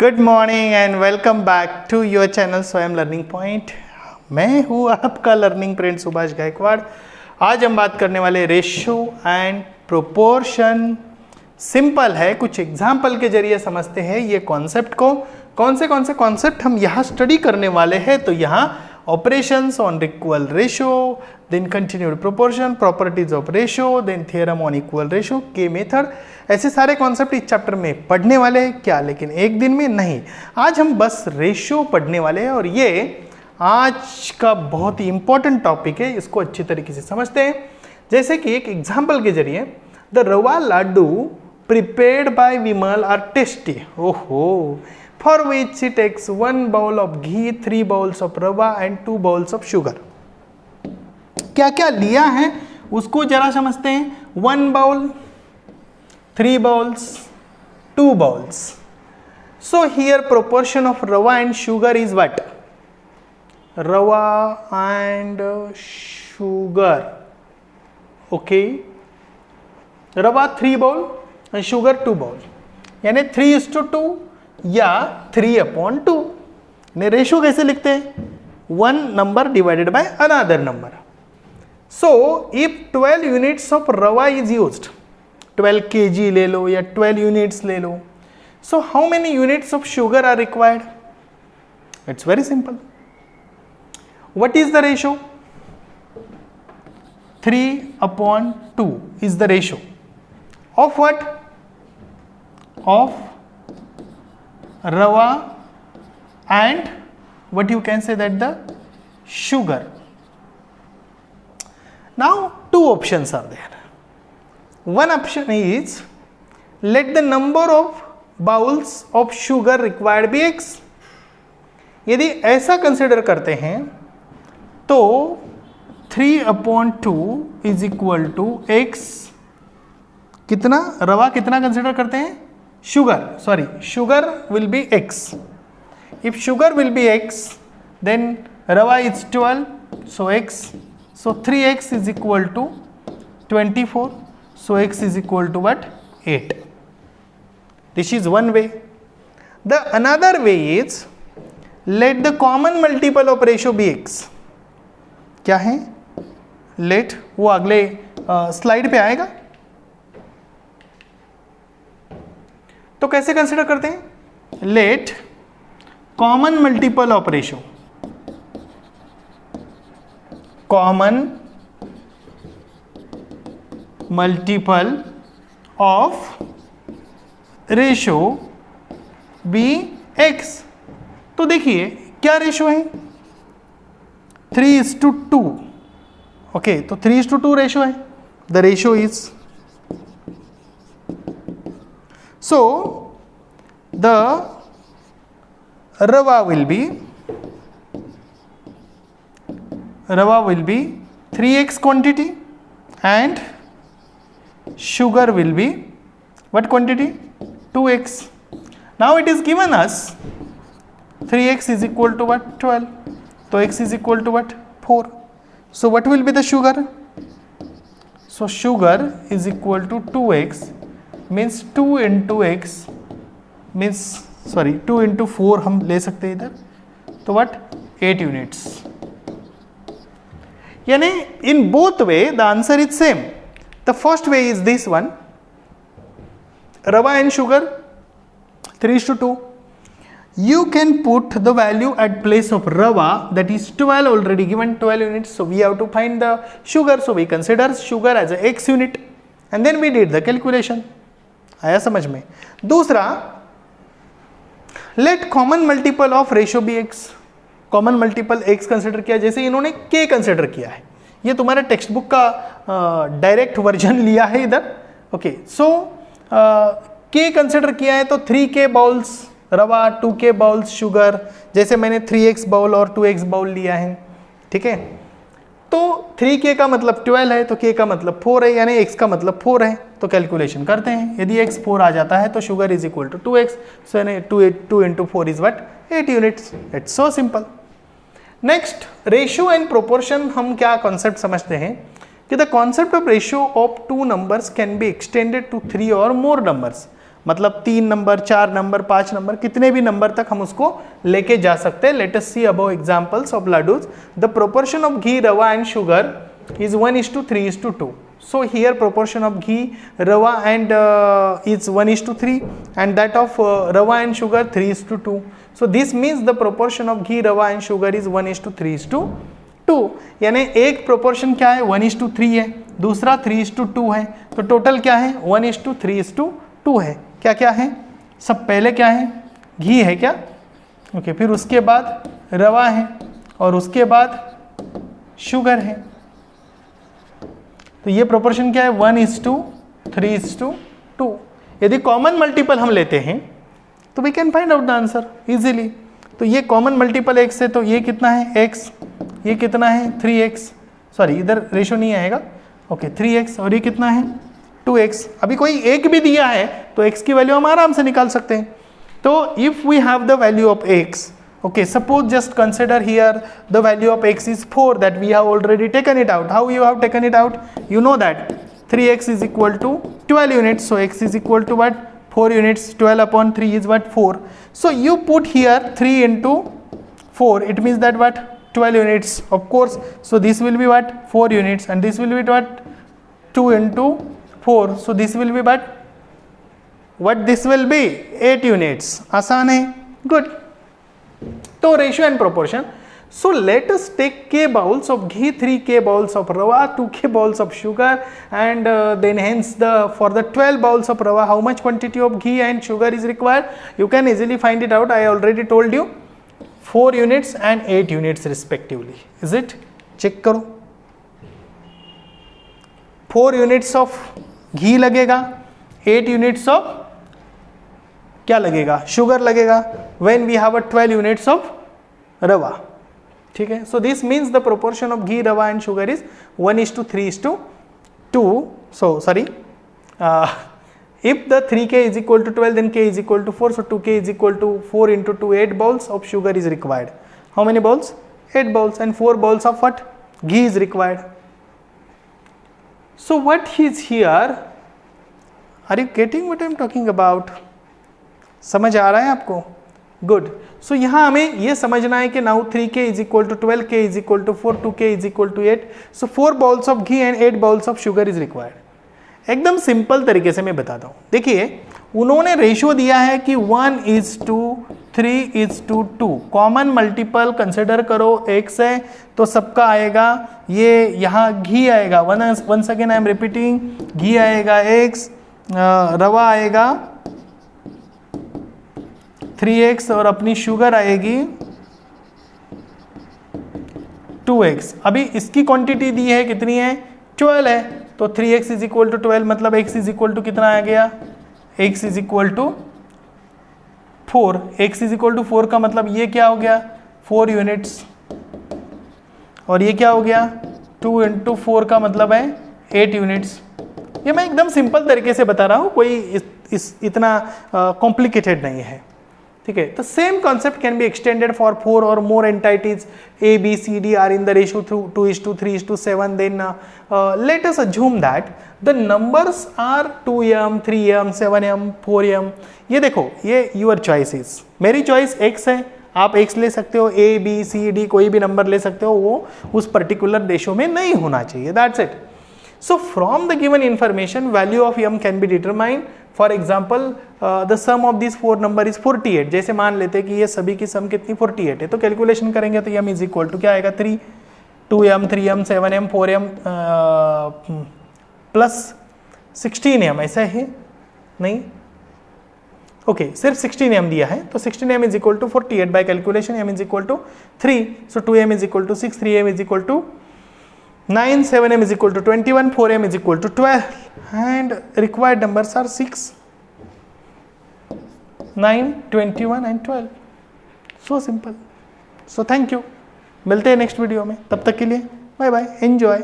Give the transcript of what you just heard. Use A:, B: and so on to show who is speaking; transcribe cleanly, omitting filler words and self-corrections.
A: Good morning and welcome back to your channel Swayam learning point. मैं हूँ आपका learning friend Subhash Gaekwad. आज हम बात करने वाले रेशियो एंड प्रोपोर्शन। सिंपल है, कुछ एग्जाम्पल के जरिए समझते हैं ये कॉन्सेप्ट को। कौन से कॉन्सेप्ट हम यहाँ स्टडी करने वाले हैं, तो यहाँ operations on equal ratio, then continued proportion, properties of ratio, then theorem on equal ratio के मेथड, ऐसे सारे कॉन्सेप्ट इस चैप्टर में पढ़ने वाले हैं। क्या लेकिन एक दिन में नहीं, आज हम बस रेशियो पढ़ने वाले हैं और ये आज का बहुत ही इंपॉर्टेंट टॉपिक है। इसको अच्छी तरीके से समझते हैं। जैसे कि एक एग्जाम्पल के जरिए, the rava ladoo prepared by Vimal are tasty, ओहो, for which it takes 1 bowl of ghee, 3 bowls of rava and 2 bowls of sugar। क्या क्या लिया है उसको जरा समझते हैं। 1 bowl, 3 bowls, 2 bowls। So here proportion of rava and sugar is what? Rava and sugar, okay। rava 3 bowl and sugar 2 bowl, यानी 3:2 या 3/2। रेशियो कैसे लिखते हैं? 1 number divided by another number. So if 12 units of rava is used, 12 kg ले लो या 12 units ले लो, so how many units of sugar are required? It's very simple. What is the ratio? 3/2 is the ratio of what? Of rava and what you can say that the sugar. Now two options are there. One option is let the number of bowls of sugar required be x। यदि ऐसा consider करते हैं तो 3/2 is equal to x, कितना रवा कितना consider करते हैं? sugar will be x। if sugar will be x, then rava is 12, so x, so 3x is equal to 24, so x is equal to what? 8। this is one way। the another way is let the common multiple of ratio be x। क्या है? let, वो अगले slide पे आएगा। तो कैसे consider करते हैं? Let common multiple of ratio, common multiple of ratio B x. तो देखिए क्या रेशियो है? 3:2। ओके, तो 3:2 रेशियो है। The ratio is, so the rava will be 3x quantity and sugar will be what quantity? 2x। now it is given us 3x is equal to what? 12, so x is equal to what? 4। so what will be the sugar? so sugar is equal to 2x means 2 into x means 2 into 4 हम ले सकते हैं इधर, तो what? 8 units. यानी in both way the answer is same. The first way is this one, रवा and sugar 3:2। you can put the value at place of rava, that is 12 already given, 12 units, so we have to find the sugar, so we consider sugar as a x unit and then we did the calculation। आया समझ में? दूसरा, let common multiple of ratio B X. Common multiple X consider किया, जैसे इन्होंने के consider किया है। ये तुम्हारे टेक्स्ट बुक का डायरेक्ट वर्जन लिया है इधर। ओके, सो के कंसिडर किया है तो 3k बाउल्स रवा, 2k बाउल्स शुगर, जैसे मैंने 3x बाउल और 2x बाउल लिया है। ठीक है, तो 3k का मतलब 12 है, तो k का मतलब 4 है, यानी x का मतलब 4 है। तो कैलकुलेशन करते हैं। यदि x 4 आ जाता है तो sugar is equal to 2x, so यानी 2 into 4 is what? 8 units. It's so simple. Next, ratio and proportion. हम क्या कॉन्सेप्ट समझते हैं कि the concept of ratio of 2 numbers can be extended to 3 or more numbers मतलब 3 number, 4 number, 5 number, कितने भी number तक हम उसको लेके जा सकते हैं. Let us see above examples of laddus. The proportion of ghee, rava and sugar is 1:3:2. So here proportion of ghee, rava and is 1:3 and that of rava and sugar 3:2. So this means the proportion of ghee, rava and sugar is 1:3:2. यानी एक proportion क्या है 1:3 है, दूसरा 3:2 है, तो total क्या है 1:3:2 है. क्या क्या है, सब पहले क्या है घी है क्या, ओके, फिर उसके बाद रवा है और उसके बाद शुगर है. तो ये प्रोपोर्शन क्या है 1:3:2. यदि कॉमन मल्टीपल हम लेते हैं तो we can find out the answer easily. तो ये कॉमन मल्टीपल x है, तो ये कितना है x, ये कितना है 3x, सॉरी इधर रेशो नहीं आएगा, ओके 3x, और ये कितना है 2x. अभी कोई एक भी दिया है तो x की वैल्यू हम आराम से निकाल सकते हैं. तो if we have the value of x, okay, suppose just consider here the value of x is 4 that we have already taken it out. How you have taken it out? You know that 3x is equal to 12 units, so x is equal to what, 4 units. 12 upon 3 is what, 4. So you put here 3 into 4, it means that what, 12 units of course. So this will be what, 4 units, and this will be what, 2 into 4, so this will be what this will be 8 units. आसान है, good. तो ratio and proportion. So let us take k bowls of ghee, 3 k bowls of rava, 2 k bowls of sugar, and then hence for the 12 bowls of rava how much quantity of ghee and sugar is required. You can easily find it out. I already told you 4 units and 8 units respectively. Is it, check करो. 4 units of घी लगेगा, 8 units of क्या लगेगा, sugar लगेगा, when we have a 12 units of रवा. ठीक है, so this means the proportion of ghee, rava and sugar is 1:3:2. So sorry, if the 3k is equal to 12, then k is equal to 4, so 2k is equal to 4 into 2, 8 bowls of sugar is required. How many bowls? 8 bowls, and 4 bowls of what, ghee is required. So what is here, are you getting what I am talking about? समझ आ रहा है आपको, good. सो यहाँ हमें ये समझना है कि now 3k is equal to 12, k is equal to 4, 2k is equal to 8. So 4 bowls of ghee and 8 bowls of sugar is required. एकदम सिंपल तरीके से मैं बताता हूँ. देखिए उन्होंने रेशियो दिया है कि 1:3:2. कॉमन मल्टीपल कंसिडर करो, x है तो सबका आएगा, ये यहाँ घी आएगा, once again I am repeating, घी आएगा x, रवा आएगा 3x और अपनी शुगर आएगी 2x. अभी इसकी क्वांटिटी दी है कितनी है 12 है, तो 3x इज इक्वल टू 12, मतलब x इज इक्वल टू कितना आ गया, x is equal to 4. x is equal to 4 का मतलब ये क्या हो गया 4 यूनिट्स, और ये क्या हो गया 2 इंटू 4 का मतलब है 8 यूनिट्स. ये मैं एकदम सिंपल तरीके से बता रहा हूँ, कोई इतना कॉम्प्लिकेटेड नहीं है. ठीक है, the same concept can be extended for 4 or more entities A, B, C, D are in the ratio 2:3:7. Then let us assume that the numbers are 2m, 3m, 7m, 4m. ये देखो, ये your choices. मेरी choice x है, आप x ले सकते हो, A, B, C, D कोई भी नंबर ले सकते हो, वो उस पर्टिकुलर रेशियो में नहीं होना चाहिए. That's it. So from the given information, value of m can be determined. For example, the sum of these 4 number is 48. जैसे मान लेते हैं कि ये सभी की सम कितनी 48 है, तो कैलकुलेशन करेंगे तो m इज इक्वल टू क्या आएगा 3, 2m, 3m, 7m, 4m plus 16m. ऐसा है नहीं, ओके, सिर्फ 16m दिया है, तो 16m is equal to 48 by calculation m is equal to 3. So 2m is equal to 6, 3m is equal to 9, 7m is equal to 21, 4m is equal to 12, and required numbers are 6, 9, 21 and 12. So simple. So thank you. मिलते हैं next video में, तब तक के लिए bye bye, enjoy.